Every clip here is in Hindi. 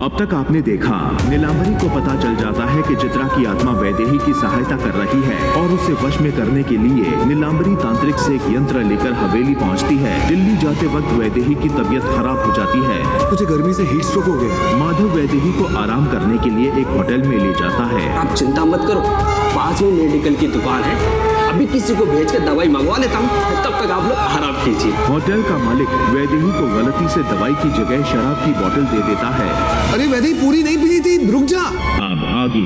अब तक आपने देखा, नीलांबरी को पता चल जाता है कि चित्रा की आत्मा वैदेही की सहायता कर रही है और उसे वश में करने के लिए नीलांबरी तांत्रिक से एक यंत्र लेकर हवेली पहुंचती है। दिल्ली जाते वक्त वैदेही की तबीयत खराब हो जाती है। मुझे गर्मी से हीट स्ट्रोक हो गया। माधव वैदेही को आराम करने के लिए एक होटल में ले जाता है। आप चिंता मत करो, पास में मेडिकल की दुकान है, अभी किसी को भेज कर दवाई मंगवा लेता हूँ, तब तक आप लोग आराम कीजिए। होटल का मालिक वैदेही को गलती से दवाई की जगह शराब की बोतल दे देता है। अरे वैदेही पूरी नहीं पी थी, रुक जा। अब आगे।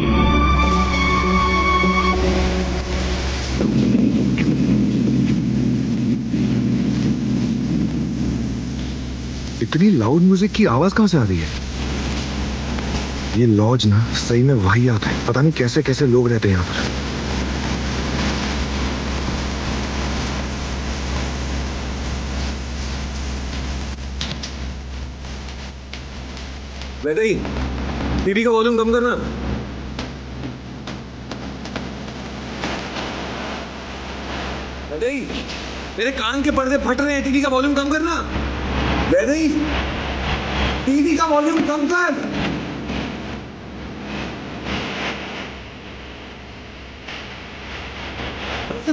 इतनी लाउड म्यूजिक की आवाज कहाँ से आ रही है? ये लॉज ना सही में वाहियात है। पता नहीं कैसे कैसे लोग रहते हैं यहाँ पर। वैदेही, टीवी का वॉल्यूम कम करना। वैदेही, मेरे कान के पर्दे फट रहे हैं, टीवी का वॉल्यूम कम करना। वैदेही, टीवी का वॉल्यूम कम कर।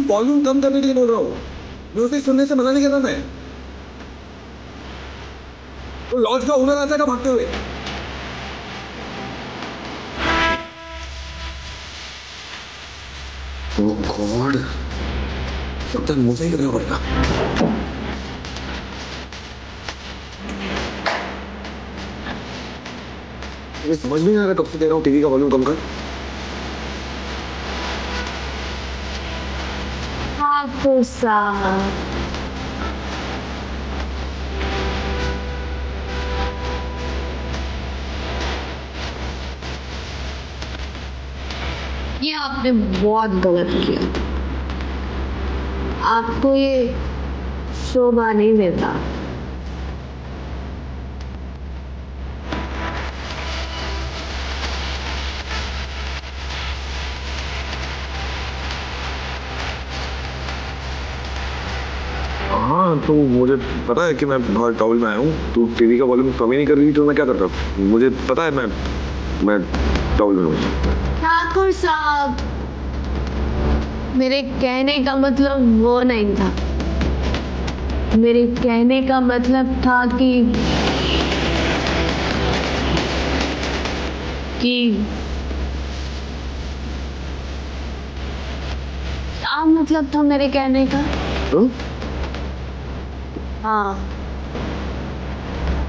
वॉल्यूम कम करने के लिए बोल रहा हूँ, म्यूजिक सुनने से मना नहीं करता मैं। तो लॉज का ओनर आता है भागते हुए। ओह गॉड, लगता है मुझे ही करना पड़ेगा। मुझे समझ नहीं आ रहा कब से कह रहा हूँ टीवी का वॉल्यूम कम कर। ठाकुर साहब, ये आपने बहुत गलत किया। आपको ये शोभा नहीं देता। हाँ, तो मुझे पता है कि मैं बाहर टॉवल में आया हूँ। तू टीवी का वॉल्यूम कम ही नहीं कर रही, तो मैं क्या करता? मुझे पता है मैं टॉवल में हूँ। ठाकुर साहब, मेरे कहने का मतलब वो नहीं था। मेरे कहने का मतलब था कि क्या मतलब था मेरे कहने का? हाँ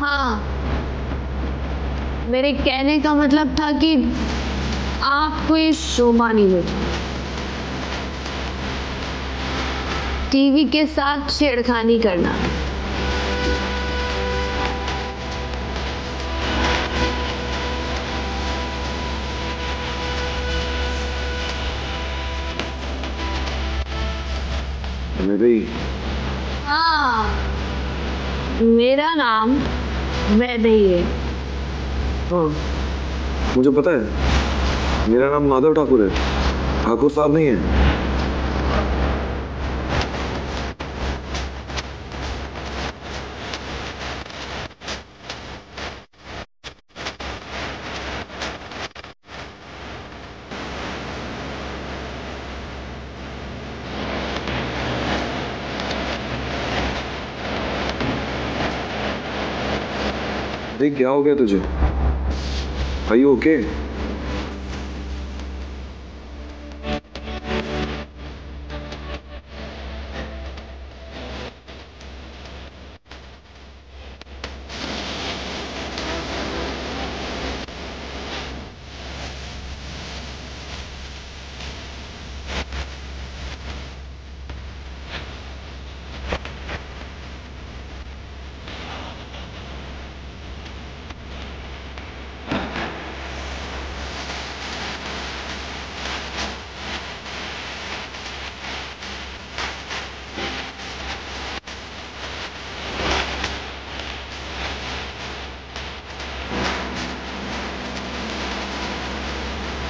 हाँ, मेरे कहने का मतलब था कि आपको ये शोभा नहीं देता टीवी के साथ छेड़खानी करना। वैदेही, हाँ, मेरा नाम वैदेही है। हाँ, मुझे पता है। मेरा नाम माधव ठाकुर है, ठाकुर साहब नहीं है। देख, क्या हो गया तुझे? Are you okay?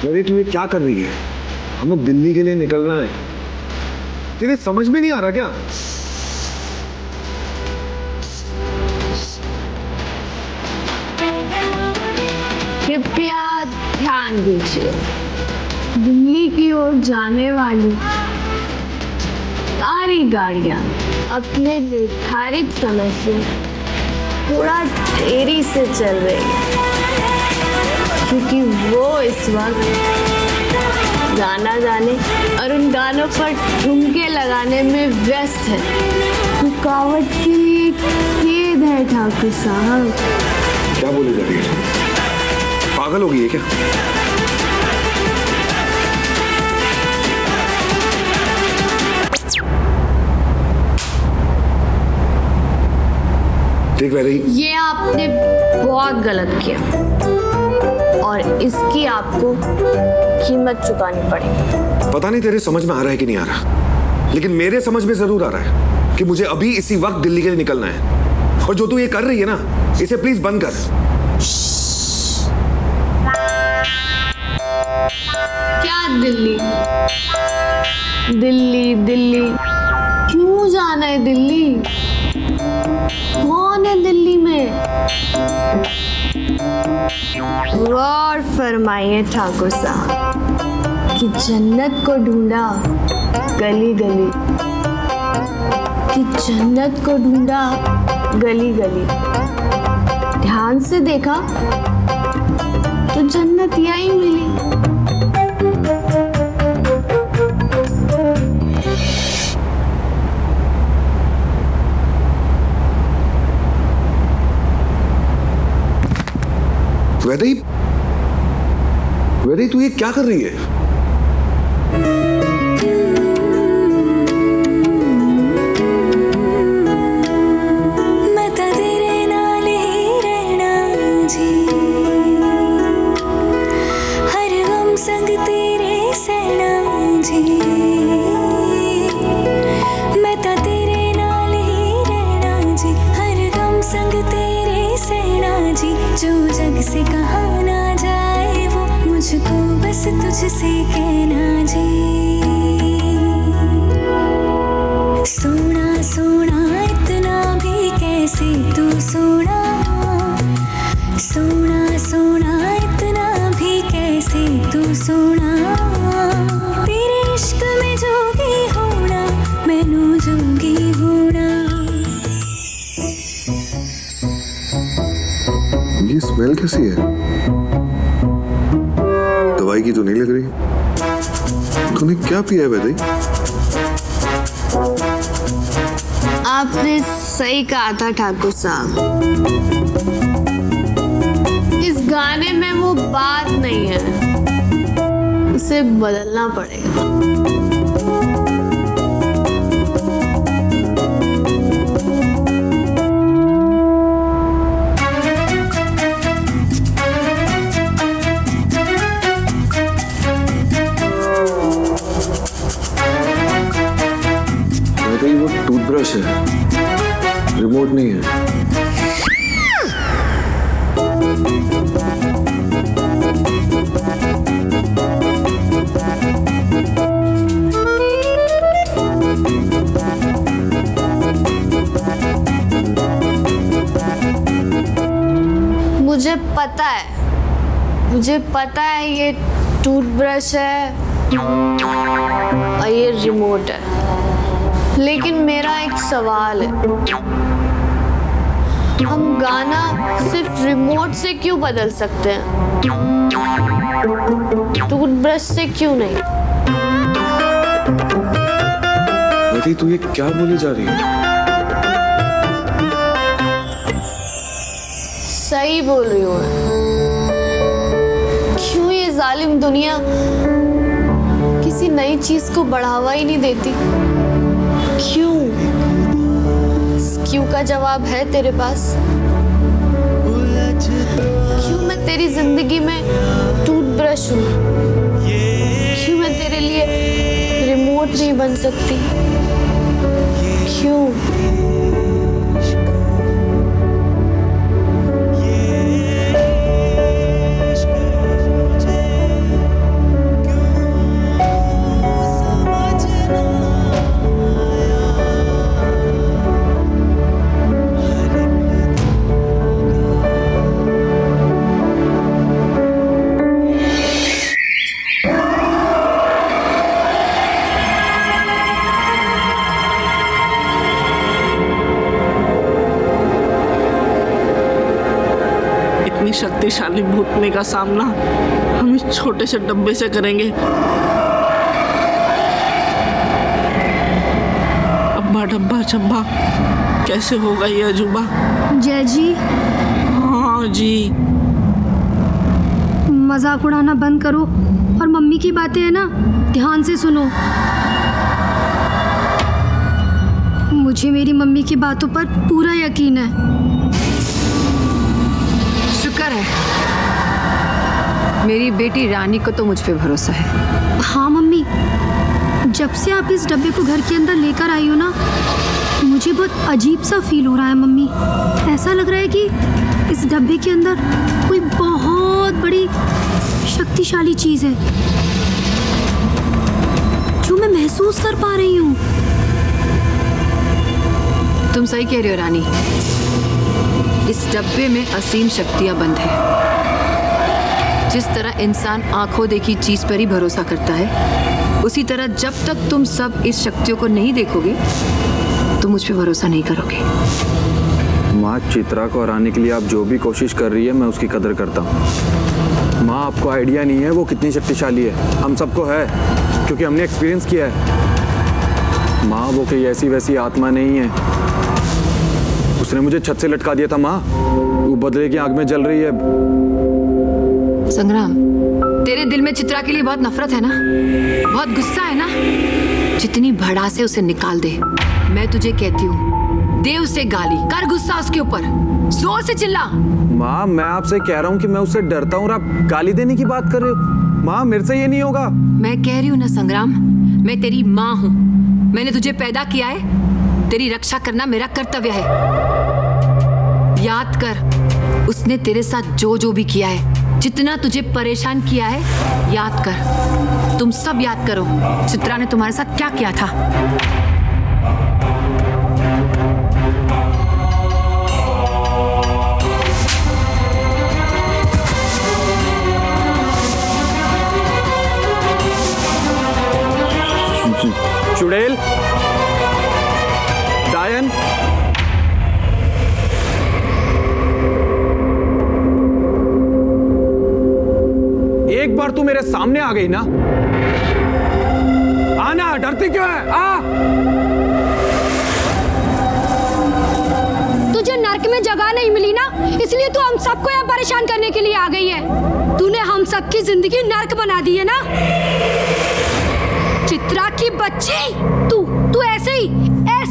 अरे तू ये क्या कर रही है? हमें दिल्ली के लिए निकलना है। तेरे समझ में नहीं आ रहा क्या? कृपया ध्यान दीजिए। दिल्ली की ओर जाने वाली सारी गाड़ियां अपने निर्धारित समय से थोड़ा देरी से चल रही है, क्योंकि वो इस वक्त गाना गाने और उन गानों पर ठुमके लगाने में व्यस्त है। रुकावट के लिए खेद है ठाकुर साहब। क्या बोली जा रही है? पागल हो गई है क्या? देख वैदेही, ये आपने बहुत गलत किया और इसकी आपको कीमत चुकानी पड़ेगी। पता नहीं तेरे समझ में आ रहा है कि नहीं आ रहा, लेकिन मेरे समझ में जरूर आ रहा है कि मुझे अभी इसी वक्त दिल्ली के लिए निकलना है। और जो तू ये कर रही है ना, इसे प्लीज बंद कर। क्या दिल्ली दिल्ली दिल्ली? क्यों जाना है दिल्ली? कौन है दिल्ली में? गौर फरमाइए ठाकुर साहब कि जन्नत को ढूंढा गली गली, कि जन्नत को ढूंढा गली गली। ध्यान से देखा तो जन्नत यहीं मिली। वैदेही, वैदेही तू ये क्या कर रही है? जो जग से कहा ना जाए वो मुझको बस तुझसे कहना जी। सोना सोना इतना भी कैसे तू सोना, सोना सोना इतना भी कैसे तू सोना। तेरे इश्क में जोगी होना, मैनू जोगी होना। ये स्मेल कैसी है? दवाई की तो नहीं लग रही। तूने क्या पिया है वैदेही? आपने सही कहा था ठाकुर साहब, इस गाने में वो बात नहीं है, उसे बदलना पड़ेगा। वो टूथब्रश है, रिमोट नहीं है। मुझे पता है ये टूथब्रश है और ये रिमोट है, लेकिन मेरा एक सवाल है, हम गाना सिर्फ रिमोट से क्यों बदल सकते हैं, टूथब्रश से क्यों नहीं? वैदेही तू ये क्या बोली जा रही है? सही बोल रही हूँ मैं। क्यों ये जालिम दुनिया किसी नई चीज को बढ़ावा ही नहीं देती? क्यों? क्यों का जवाब है तेरे पास? क्यों मैं तेरी जिंदगी में टूथब्रश हूँ? क्यों मैं तेरे लिए रिमोट नहीं बन सकती? क्यों? शक्तिशाली भूतनी का सामना हम इस छोटे से डब्बे से करेंगे। अब्बा डब्बा चब्बा कैसे होगा ये अजूबा? जय जी। हाँ जी। मजाक उड़ाना बंद करो और मम्मी की बातें है ना ध्यान से सुनो। मुझे मेरी मम्मी की बातों पर पूरा यकीन है। शुक्र है, मेरी बेटी रानी को तो मुझ पे भरोसा है। हाँ मम्मी, जब से आप इस डब्बे को घर के अंदर लेकर आई हो ना, मुझे बहुत अजीब सा फील हो रहा है मम्मी। ऐसा लग रहा है कि इस डब्बे के अंदर कोई बहुत बड़ी शक्तिशाली चीज है जो मैं महसूस कर पा रही हूँ। तुम सही कह रही हो रानी, इस डब्बे में असीम शक्तियां बंद है। जिस तरह इंसान आंखों देखी चीज पर ही भरोसा करता है, उसी तरह जब तक तुम सब इस शक्तियों को नहीं देखोगे तुम मुझ पे भरोसा नहीं करोगे। माँ, चित्रा को हराने के लिए आप जो भी कोशिश कर रही है मैं उसकी कदर करता हूँ। माँ, आपको आइडिया नहीं है वो कितनी शक्तिशाली है। हम सबको है क्योंकि हमने एक्सपीरियंस किया है। माँ, वो कोई ऐसी वैसी आत्मा नहीं है। उसने मुझे छत से लटका दिया था माँ, वो बदले की आग में जल रही है। संग्राम, तेरे दिल में चित्रा के लिए बहुत नफरत है ना, बहुत गुस्सा है ना, जितनी भड़ास है उसे निकाल दे। मैं तुझे कहती हूँ, दे उसे गाली, कर गुस्सा उसके ऊपर, जोर से चिल्ला। माँ, मैं आपसे कह रहा हूँ कि मैं उससे डरता हूँ और आप गाली देने की बात कर रहे हो। माँ, मेरे से ये नहीं होगा। मैं कह रही हूँ ना संग्राम, मैं तेरी माँ हूँ, मैंने तुझे पैदा किया है, तेरी रक्षा करना मेरा कर्तव्य है। याद कर, उसने तेरे साथ जो जो भी किया है, जितना तुझे परेशान किया है, याद कर। तुम सब याद करो, चित्रा ने तुम्हारे साथ क्या किया था। चुड़ैल, डायन, एक बार तू मेरे सामने आ गई ना, आना, डरती क्यों है? आ! तुझे नर्क में जगह नहीं मिली ना, इसलिए तू हम सबको यहाँ परेशान करने के लिए आ गई है। तूने हम सबकी जिंदगी नर्क बना दी है ना। चित्रा की बच्ची, तू ऐसे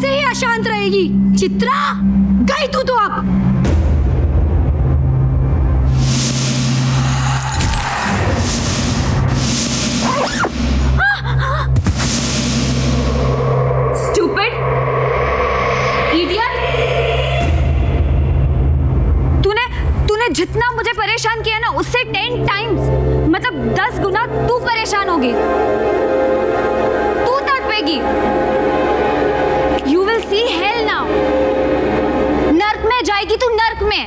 ही अशांत रहेगी। चित्रा, गई तू तो अब। Stupid, idiot! तूने जितना मुझे परेशान किया ना, उससे 10 टाइम्स, मतलब 10 गुना तू परेशान होगी, तू तड़पेगी। You will see hell now. नर्क में जाएगी तू, नर्क में।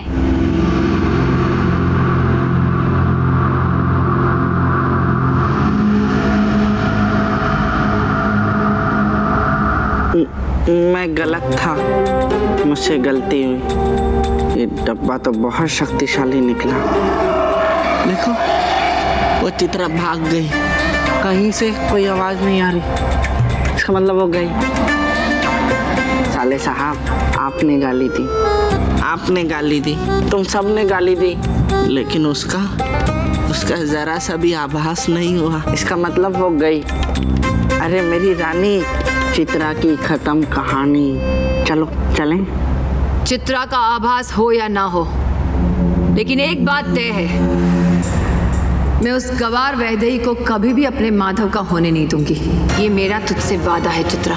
मैं गलत था, मुझसे गलती हुई। ये डब्बा तो बहुत शक्तिशाली निकला। देखो, वो चित्रा भाग गई, कहीं से कोई आवाज नहीं आ रही, इसका मतलब वो गई। साले साहब, आपने गाली दी, आपने गाली दी, तुम सब ने गाली दी, लेकिन उसका जरा सा भी आभास नहीं हुआ। इसका मतलब वो गई। अरे मेरी रानी, चित्रा की खत्म कहानी। चलो चलें। चित्रा का आभास हो या ना हो, लेकिन एक बात तय है, मैं उस गवार वैदेही को कभी भी अपने माधव का होने नहीं दूंगी। ये मेरा तुझसे वादा है चित्रा।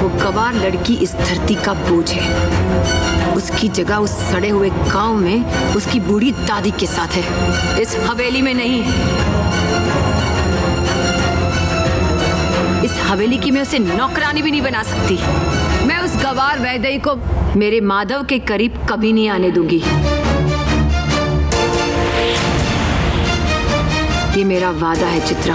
वो गवार लड़की इस धरती का बोझ है, उसकी जगह उस सड़े हुए गांव में उसकी बूढ़ी दादी के साथ है, इस हवेली में नहीं। इस हवेली की मैं उसे नौकरानी भी नहीं बना सकती। मैं उस गवार वैदेही को मेरे माधव के करीब कभी नहीं आने दूंगी। ये मेरा वादा है चित्रा।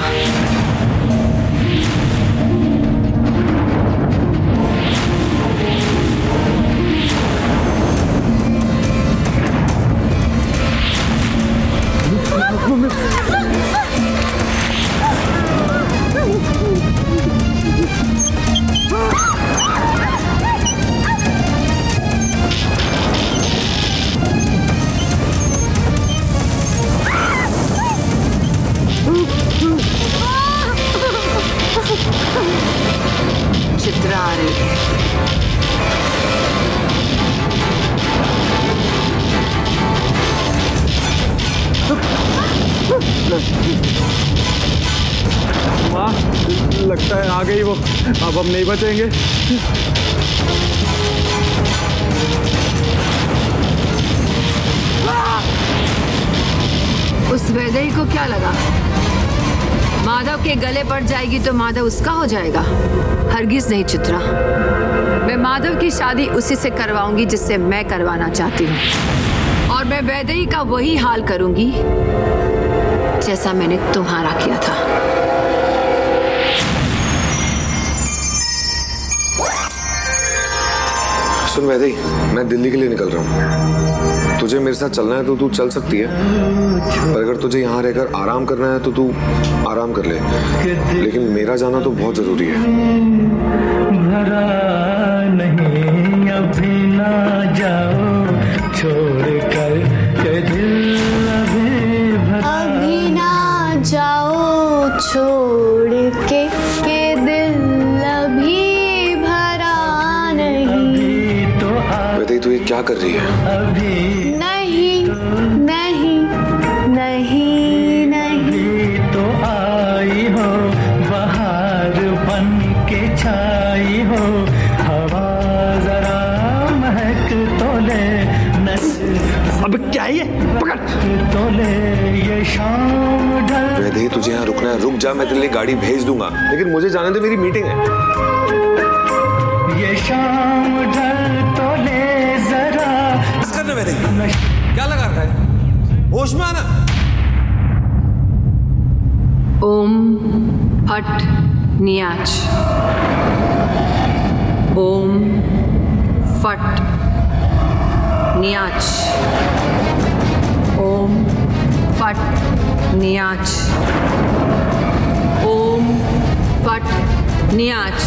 गई वो, अब हम नहीं बचेंगे। उस वैदेही को क्या लगा माधव के गले पड़ जाएगी तो माधव उसका हो जाएगा? हरगिज नहीं चित्रा, मैं माधव की शादी उसी से करवाऊंगी जिससे मैं करवाना चाहती हूँ, और मैं वैदेही का वही हाल करूंगी जैसा मैंने तुम्हारा किया था। सुन वैदेही, मैं दिल्ली के लिए निकल रहा हूँ। तुझे मेरे साथ चलना है तो तू चल सकती है, पर अगर तुझे यहाँ रहकर आराम करना है तो तू आराम कर ले, लेकिन मेरा जाना तो बहुत जरूरी है। भरा नहीं अभी ना जाओ, छोड़ कर के दिल अभी ना जाओ, छोड़ के दिल अभी भरा नहीं। वैदेही तू ये क्या कर रही है? नहीं नहीं नहीं नहीं। तो आई हो बाहर बन के छाई हो, हवा जरा महक तो ले, अब क्या है ये? पकड़ तो ले ये शाम ढल। वैदेही तुझे यहाँ रुकना है, रुक जा, मैं तेरे लिए गाड़ी भेज दूंगा, लेकिन मुझे जाने दे, मेरी मीटिंग है। ये शाम ढल तो ले जरा। बस करना वैदेही, क्या लगा रखा है? होश में आना। ओम फट नियाच, ओम फट नियाच, ओम फट नियाच, ओम फट नियाच।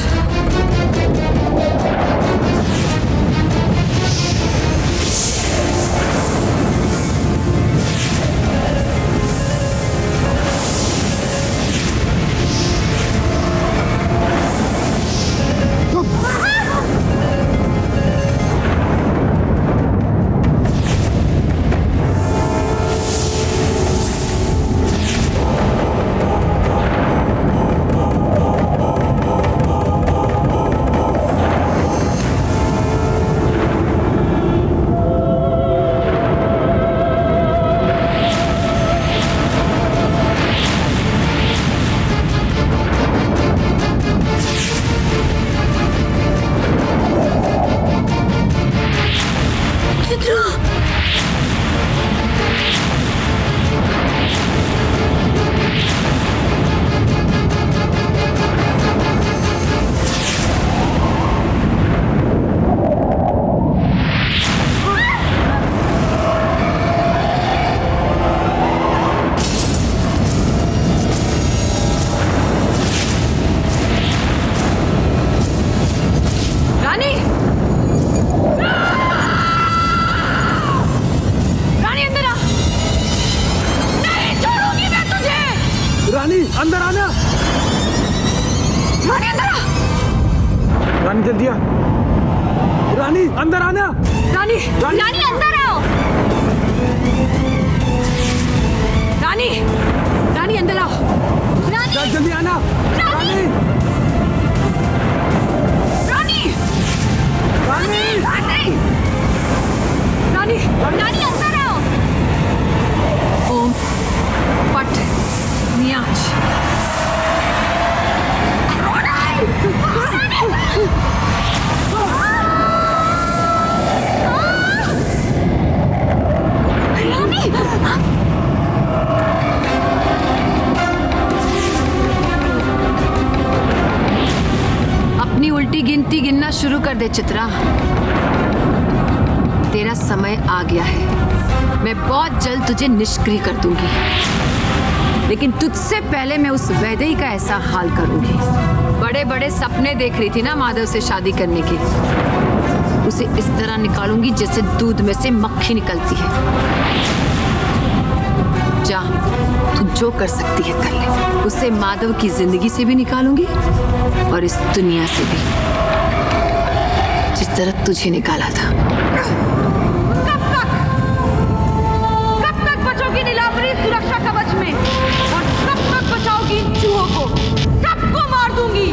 अंदर आना। रानी अंदर आ। रानी जल्दी आ। रानी अंदर आना। रानी रानी अंदर आओ। रानी रानी अंदर आओ। रानी जल्दी आना। रानी रानी रानी रानी रानी रानी अंदर आओ। ओम पट नियाच। अपनी उल्टी गिनती गिनना शुरू कर दे चित्रा। तेरा समय आ गया है। मैं बहुत जल्द तुझे निष्क्रिय कर दूंगी, लेकिन तुझसे पहले मैं उस वैदेही का ऐसा हाल करूंगी। बड़े बड़े सपने देख रही थी ना माधव से शादी करने के, उसे इस तरह निकालूंगी जैसे दूध में से मक्खी निकलती है। जा, तू जो कर सकती है कर ले। उसे माधव की जिंदगी से भी निकालूंगी और इस दुनिया से भी, जिस तरह तुझे निकाला था। कब तक बचोगी नीलांबरी सुरक्षा कवच में, और कब तक बचाओगी इन चूहों को? सबको मार दूंगी।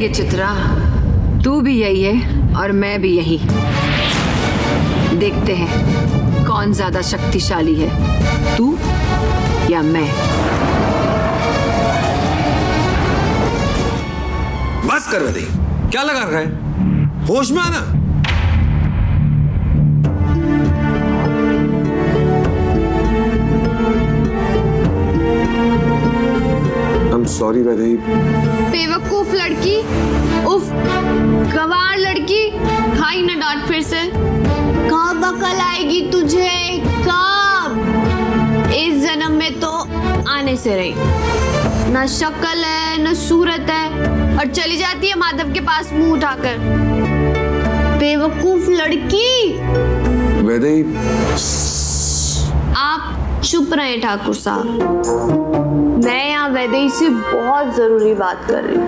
देखेंगे चित्रा, तू भी यही है और मैं भी यही। देखते हैं कौन ज्यादा शक्तिशाली है, तू या मैं। बस कर वैदेही, क्या लगा रहा है? होश में आना। I'm sorry Vaidehi. बेवकूफ लड़की, उफ, गवार लड़की, खाई ना डांट फिर से। कब अकल आएगी तुझे, कब? इस जन्म में तो आने से रही, ना शक्ल है ना सूरत है, और चली जाती है माधव के पास मुंह उठाकर। बेवकूफ लड़की। वैदेही, आप चुप रहे ठाकुर साहब, मैं यहाँ वैदेही से बहुत जरूरी बात कर रही हूँ।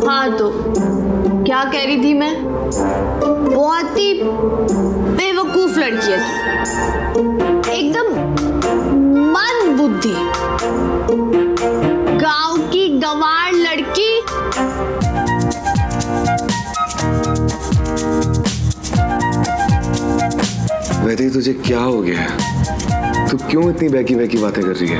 हाँ तो क्या कह रही थी मैं? बहुत ही बेवकूफ लड़की है तू, एकदम मंद बुद्धि, गांव की गंवार लड़की। वैदेही तुझे क्या हो गया है? तू क्यों इतनी बहकी बहकी बातें कर रही है?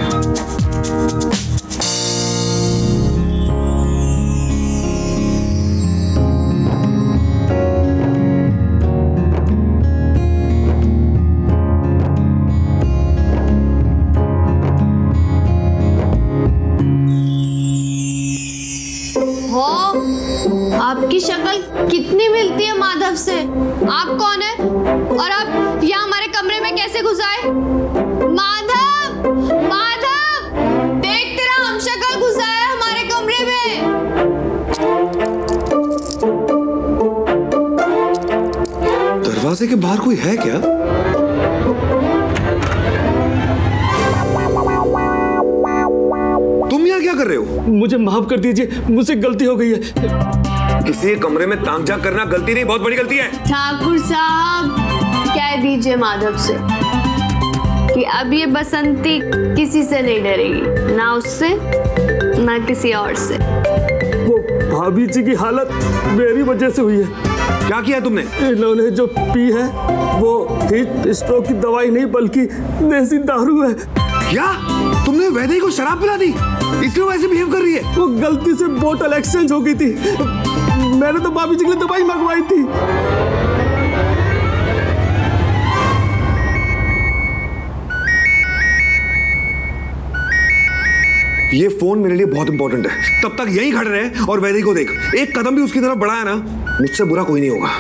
आपकी शक्ल कितनी मिलती है माधव से। आप कौन है और आप यहाँ हमारे कमरे में कैसे घुस आए? माधव, माधव, देख तेरा हमशक्ल घुस आया है हमारे कमरे में। दरवाजे के बाहर कोई है क्या? तुम यहाँ क्या कर रहे हो? मुझे माफ कर दीजिए, मुझसे गलती हो गई है। किसी कमरे में ताक झाक करना गलती नहीं, बहुत बड़ी गलती है। ठाकुर साहब, कह दीजिए माधव से कि अब ये बसंती किसी से नहीं डरेगी, ना उससे ना किसी और से। वो भाभी जी की हालत मेरी वजह से हुई है। क्या किया तुमने? इन्होंने जो पी है वो हीट स्ट्रोक की दवाई नहीं बल्कि देसी दारू है। क्या तुमने वैदेही को शराब पिला दी, इसलिए वैसे बिहेव कर रही है? वो गलती से बोतल एक्सचेंज हो गई थी, मैंने तो भाभी जी के लिए दवाई मंगवाई थी। ये फोन मेरे लिए बहुत इंपॉर्टेंट है, तब तक यहीं खड़े रहे और वैदेही को देख। एक कदम भी उसकी तरफ बढ़ाया ना, मुझसे बुरा कोई नहीं होगा।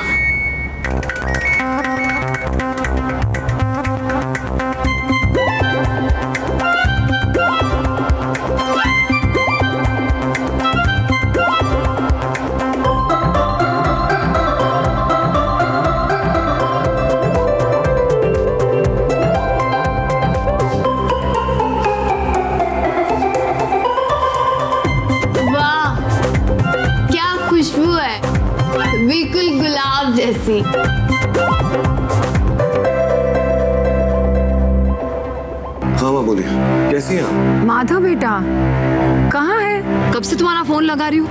बिल्कुल गुलाब जैसी। हाँ माँ बोलिए, कैसी हैं आप? माधव बेटा कहाँ है? कब से तुम्हारा फोन लगा रही हूँ,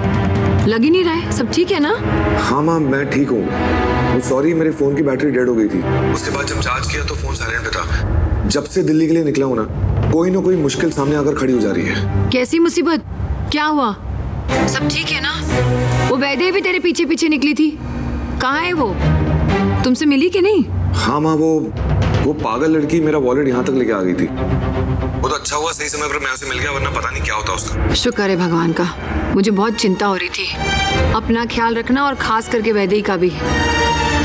लग ही नहीं रहा है। सब ठीक है ना? हाँ माँ मैं ठीक हूँ। सॉरी मेरे फोन की बैटरी डेड हो गई थी, उसके बाद जब चार्ज किया तो फोन साइलेंट पे था। जब से दिल्ली के लिए निकला हूँ ना कोई मुश्किल सामने आकर खड़ी हो जा रही है। कैसी मुसीबत? क्या हुआ? सब ठीक है ना? वो वैदेही भी तेरे पीछे पीछे निकली थी, कहाँ है वो? तुमसे मिली कि नहीं? हाँ माँ वो पागल लड़की मेरा वॉलेट यहाँ तक लेके आ गई थी। वो तो अच्छा हुआ सही समय पर मैं उसे मिल गया, वरना पता नहीं क्या होता उसका। शुक्र है भगवान का, मुझे बहुत चिंता हो रही थी। अपना ख्याल रखना और खास करके वैदेही का भी।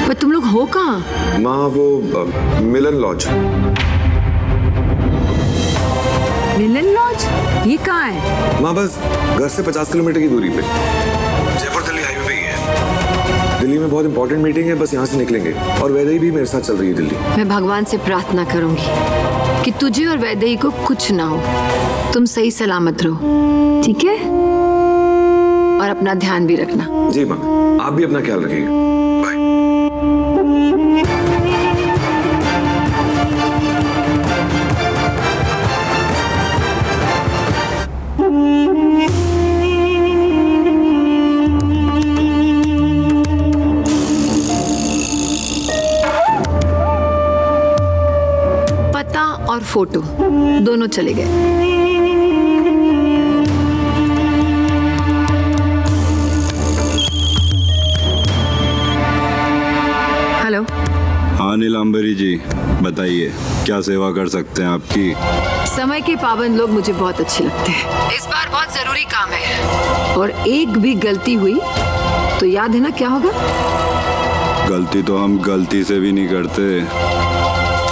पर तुम लोग हो कहाँ? माँ वो मिलन लॉज। मिलन लॉज? ये कहाँ है? माँ बस घर से 50 किलोमीटर की दूरी पे, जयपुर दिल्ली हाईवे पे ही है। दिल्ली में बहुत इंपॉर्टेंट मीटिंग है, बस यहाँ से निकलेंगे। और वैदेही भी मेरे साथ चल रही है दिल्ली। मैं भगवान से प्रार्थना करूंगी कि तुझे और वैदेही को कुछ ना हो, तुम सही सलामत रहो, ठीक है? और अपना ध्यान भी रखना। जी माँ, आप भी अपना ख्याल रखिएगा। बाय। और फोटो दोनों चले गए। हेलो। हाँ नीलांबरी जी, बताइए क्या सेवा कर सकते हैं आपकी? समय के पाबंद लोग मुझे बहुत अच्छे लगते हैं। इस बार बहुत जरूरी काम है और एक भी गलती हुई तो याद है ना क्या होगा? गलती तो हम गलती से भी नहीं करते,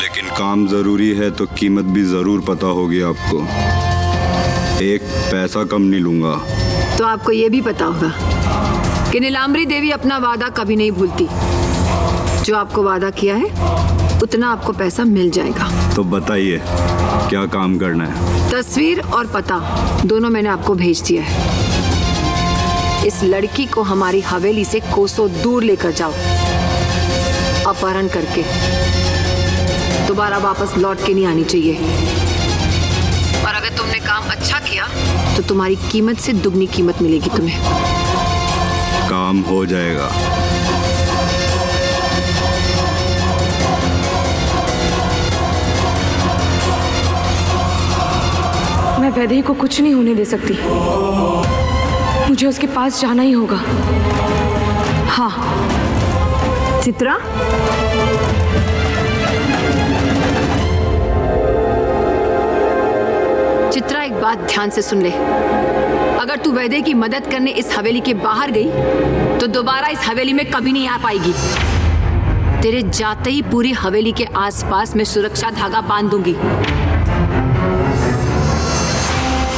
लेकिन काम जरूरी है तो कीमत भी जरूर पता होगी आपको। एक पैसा कम नहीं लूंगा। तो आपको ये भी पता होगा कि नीलांबरी देवी अपना वादा कभी नहीं भूलती। जो आपको वादा किया है उतना आपको पैसा मिल जाएगा। तो बताइए क्या काम करना है? तस्वीर और पता दोनों मैंने आपको भेज दिया है। इस लड़की को हमारी हवेली से कोसों दूर लेकर जाओ, अपहरण करके। दोबारा वापस लौट के नहीं आनी चाहिए। और अगर तुमने काम अच्छा किया तो तुम्हारी कीमत से दुगनी कीमत मिलेगी तुम्हें। काम हो जाएगा। मैं वैदेही को कुछ नहीं होने दे सकती। मुझे उसके पास जाना ही होगा। हाँ। चित्रा, चित्रा एक बात ध्यान से सुन ले। अगर तू वैदेही की मदद करने इस हवेली के बाहर गई तो दोबारा इस हवेली में कभी नहीं आ पाएगी। तेरे जाते ही पूरी हवेली के आसपास मैं सुरक्षा धागा बांध दूंगी,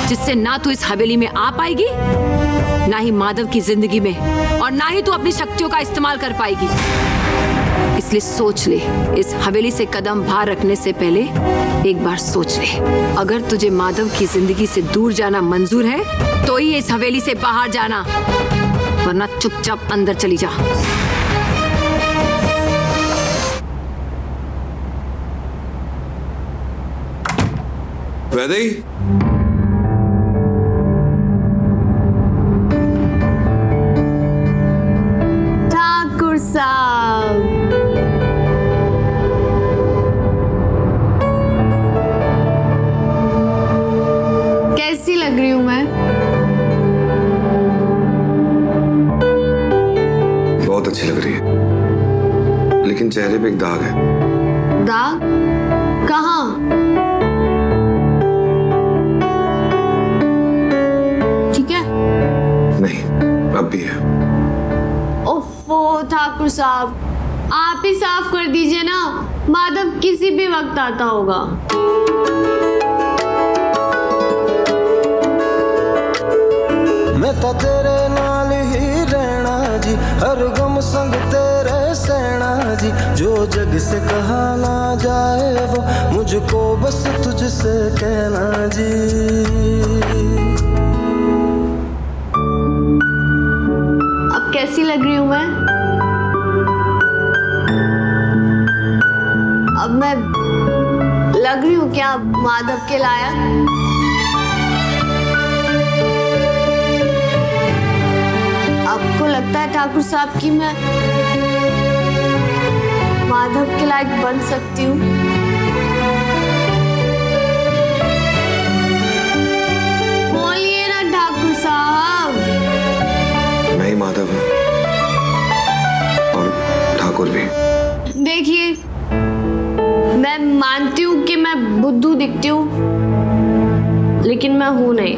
जिससे ना तू इस हवेली में आ पाएगी, ना ही माधव की जिंदगी में, और ना ही तू अपनी शक्तियों का इस्तेमाल कर पाएगी। इसलिए सोच ले, इस हवेली से कदम बाहर रखने से पहले एक बार सोच ले। अगर तुझे माधव की जिंदगी से दूर जाना मंजूर है तो ही इस हवेली से बाहर जाना, वरना चुपचाप अंदर चली जा। वैदेही, ठाकुर साहब, कैसी लग रही हूं मैं? बहुत अच्छी लग रही है, लेकिन चेहरे पे एक दाग है। दाग? कहाँ? ठीक है? नहीं, अब भी है। ओफो ठाकुर साहब, आप ही साफ कर दीजिए ना, माधव किसी भी वक्त आता होगा। मैं तो तेरे नाल ही रहना जी, हर गम संग तेरे सहना जी। जो जग से कहा ना जाए वो मुझको बस तुझसे कहना जी। अब कैसी लग रही हूं मैं? अब मैं लग रही हूं क्या माधव के लायक? आपको लगता है ठाकुर साहब कि मैं माधव के लायक बन सकती हूँ? बोलिए ना ठाकुर साहब। मैं ही माधव हूँ और ठाकुर भी। देखिए, मैं मानती हूँ कि मैं बुद्धू दिखती हूँ, लेकिन मैं हूँ नहीं।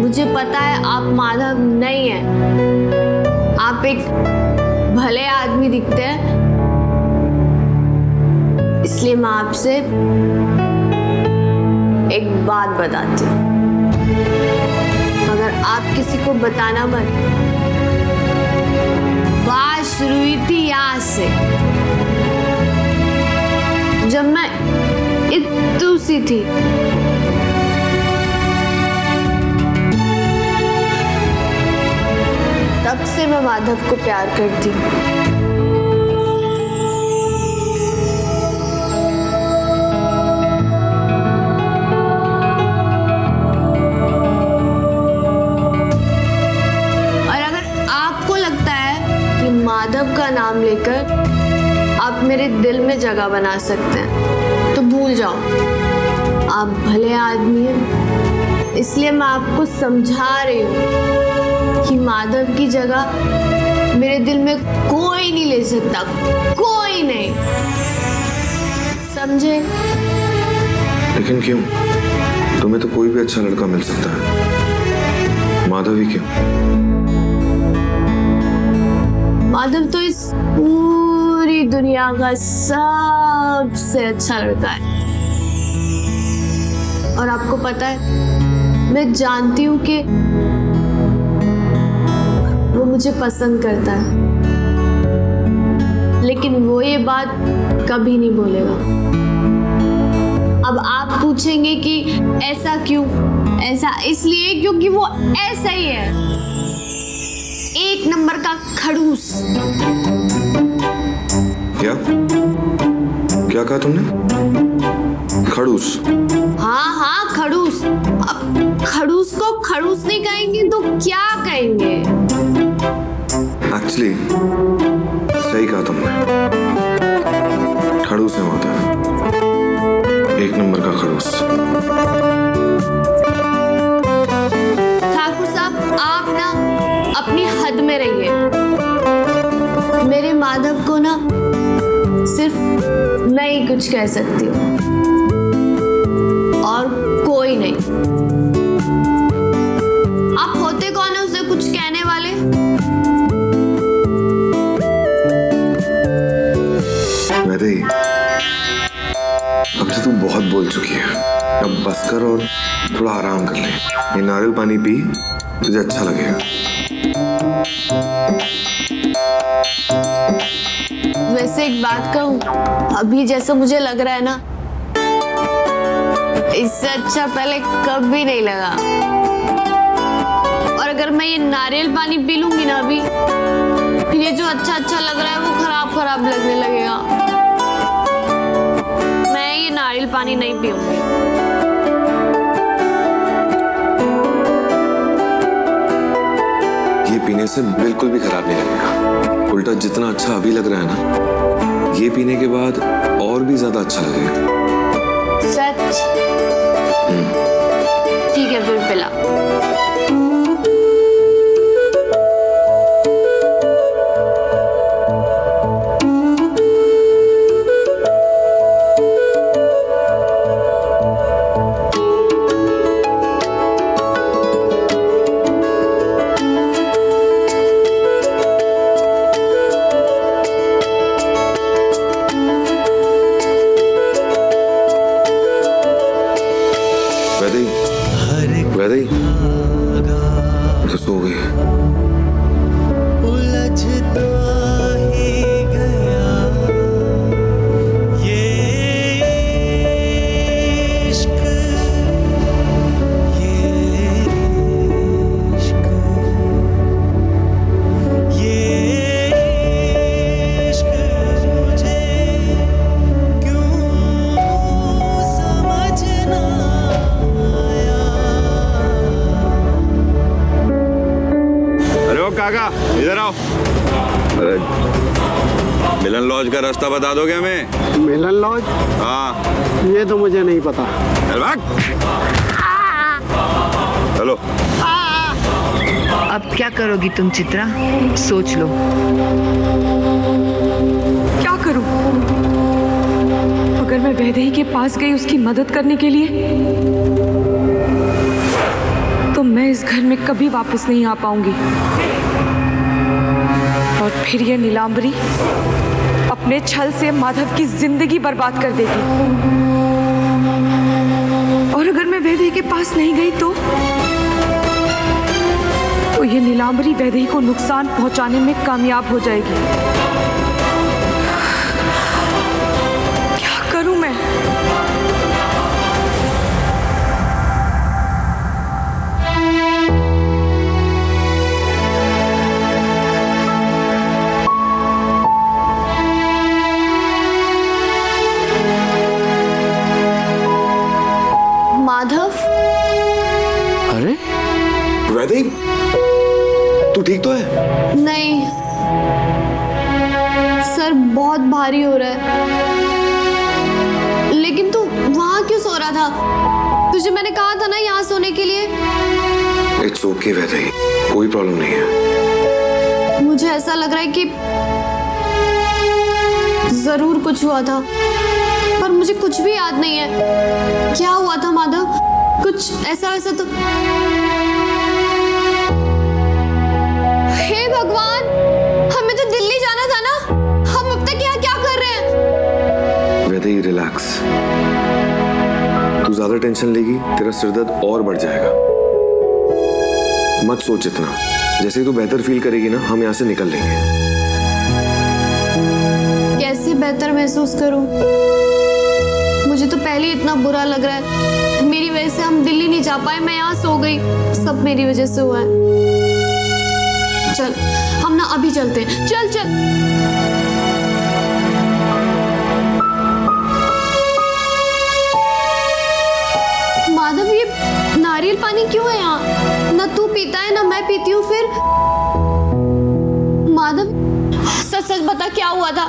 मुझे पता है आप माधव नहीं हैं। आप एक भले आदमी दिखते हैं। इसलिए मैं आपसे एक बात बताती हूँ, मगर आप किसी को बताना मत। बात शुरू हुई थी यहाँ से, जब मैं इतनी सी थी। तब से मैं माधव को प्यार करती हूँ। और अगर आपको लगता है कि माधव का नाम लेकर आप मेरे दिल में जगह बना सकते हैं, तो भूल जाओ, आप भले आदमी हैं, इसलिए मैं आपको समझा रही हूँ कि माधव की जगह मेरे दिल में कोई नहीं ले सकता, कोई नहीं, समझे? लेकिन क्यों? तुम्हें तो कोई भी अच्छा लड़का मिल सकता है, माधव ही क्यों? माधव तो इस पूरी दुनिया का सबसे अच्छा लड़का है। और आपको पता है, मैं जानती हूँ कि वो मुझे पसंद करता है, लेकिन वो ये बात कभी नहीं बोलेगा। अब आप पूछेंगे कि ऐसा क्यों? ऐसा इसलिए क्योंकि वो ऐसा ही है, एक नंबर का खड़ूस। क्या क्या कहा तुमने? खड़ूस? हाँ हाँ, खड़ूस। अब खड़ूस को खड़ूस नहीं कहेंगे तो क्या कहेंगे? एक्चुअली सही कहा तुमने, खड़ूस है माधव, एक नंबर का खड़ूस। ठाकुर साहब, आप ना अपनी हद में रहिए। मेरे माधव को ना सिर्फ मैं ही कुछ कह सकती हूँ और कोई नहीं। आप होते कौन है उसे कुछ कहने वाले? वैदे, अब से तू बहुत बोल चुकी है, अब बस कर और थोड़ा आराम कर ले। ये नारियल पानी पी, तुझे अच्छा लगेगा। वैसे एक बात कहूँ, अभी जैसा मुझे लग रहा है ना, इससे अच्छा पहले कभी नहीं लगा। और अगर मैं ये नारियल पानी पी लूंगी ना अभी, फिर ये जो अच्छा अच्छा लग रहा है वो खराब खराब लगने लगेगा। मैं ये नारियल पानी नहीं पीऊंगी। ये पीने से बिल्कुल भी खराब नहीं लगेगा, उल्टा जितना अच्छा अभी लग रहा है ना, ये पीने के बाद और भी ज्यादा अच्छा लगेगा। सच? ठीक है, फिर पिला। वैदे, तो सो गई। उलझता ही गया ये इश्क, ये इश्क, ये इश्क मुझे क्यों समझना काका, इधर आओ। अरे मिलन लॉज का रास्ता बता दोगे हमें? मिलन लॉज? हाँ। ये तो मुझे नहीं पता। चलो। अब क्या करोगी तुम चित्रा? सोच लो। क्या करूं? अगर मैं वैदेही के पास गई उसकी मदद करने के लिए, तो मैं इस घर में कभी वापस नहीं आ पाऊंगी। और फिर ये नीलांबरी अपने छल से माधव की जिंदगी बर्बाद कर देगी। और अगर मैं वैदेही के पास नहीं गई तो ये नीलांबरी वैदेही को नुकसान पहुंचाने में कामयाब हो जाएगी। क्या करूं मैं? माधव? अरे वैदेही, तू ठीक तो है? नहीं, सर बहुत भारी हो रहा है। लेकिन तू यहाँ क्यों सो रहा था? तुझे मैंने कहा था ना यहाँ सोने के लिए। इट्स ओके वैदेही, कोई प्रॉब्लम नहीं है। मुझे ऐसा लग रहा है कि जरूर कुछ हुआ था, पर मुझे कुछ भी याद नहीं है। क्या हुआ था माधव? कुछ ऐसा वैसा तो। हे भगवान, हमें तो दिल्ली जाना था ना, हम अब तक यहाँ क्या कर रहे हैं? वैदेही रिलैक्स, तू ज्यादा टेंशन लेगी तेरा सिरदर्द और बढ़ जाएगा। मत सोच इतना, जैसे ही तू बेहतर फील करेगी ना हम यहाँ से निकल लेंगे। कैसे बेहतर महसूस करूं? मुझे तो पहले ही इतना बुरा लग रहा है। मेरी वजह से हम दिल्ली नहीं जा पाए, मैं यहाँ सो गई, सब मेरी वजह से हुआ है। चल हम ना अभी चलते हैं, चल चल। माधव ये नारियल पानी क्यों है यहाँ? ना तू पीता है ना मैं पीती हूँ। फिर माधव सच सच बता, क्या हुआ था?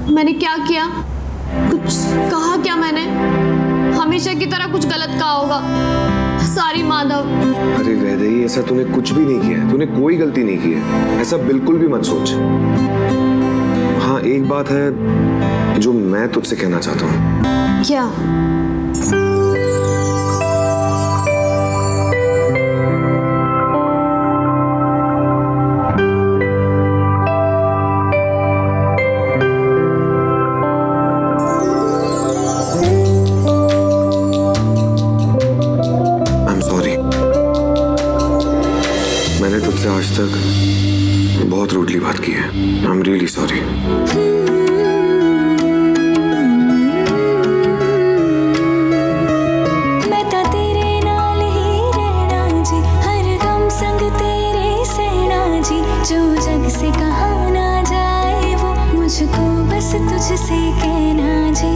मैंने क्या किया? कुछ कहा क्या मैंने? हमेशा की तरह कुछ गलत कहा होगा। सॉरी माधव। अरे वैदेही, ऐसा तूने कुछ भी नहीं किया है, तूने कोई गलती नहीं की है, ऐसा बिल्कुल भी मत सोच। हाँ एक बात है जो मैं तुझसे कहना चाहता हूँ। क्या? आज तक बहुत रूडली बात की है। I am really sorry. मैं तो तेरे नाल ही रहना जी, हर गम संग तेरे सहना जी। जो जग से कहा ना जाए वो मुझको बस तुझसे कहना जी।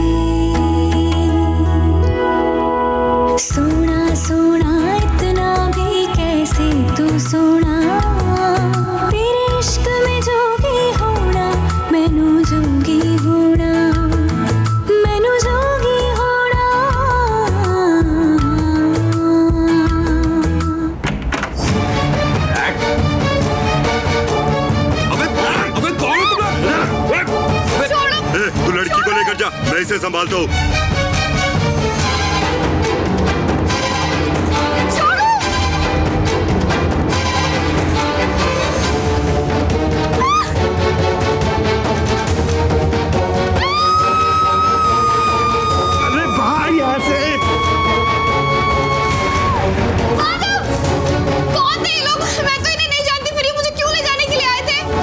सोना सोना इतना भी कैसे तू सोना, तेरे इश्क में जोगी होना, मैनू जोगी होना, मैनू जोगी होना। अबे कौन है तुम? तू लड़की को लेकर जा, मैं इसे संभालता हूँ।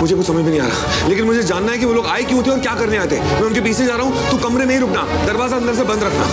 मुझे कुछ समझ में नहीं आ रहा, लेकिन मुझे जानना है कि वो लोग आए क्यों थे और क्या करने आए थे। मैं उनके पीछे जा रहा हूँ, तू कमरे में ही रुकना, दरवाजा अंदर से बंद रखना।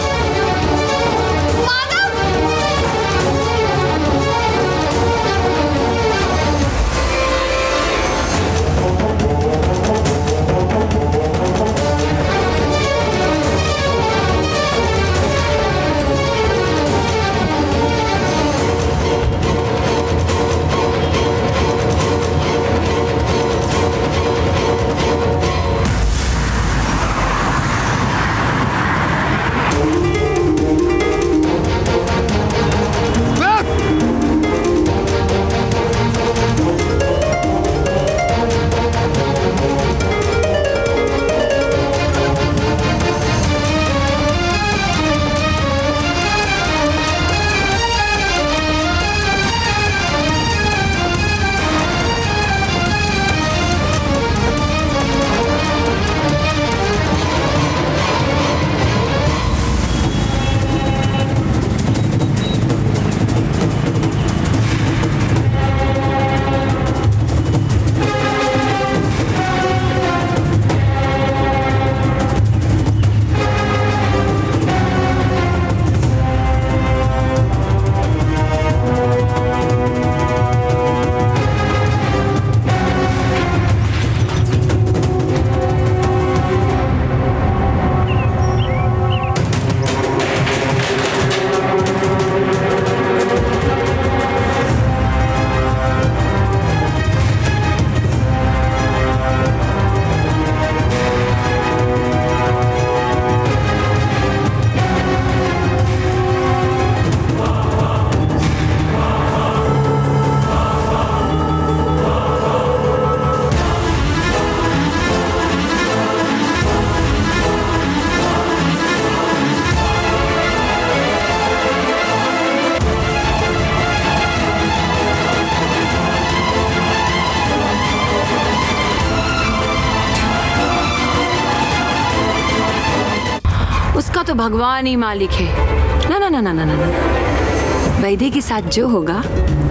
उसका तो भगवान ही मालिक है। ना ना ना ना ना ना, ना। वैदे के साथ जो होगा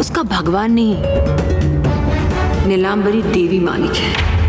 उसका भगवान नहीं, नीलांबरी देवी मालिक है।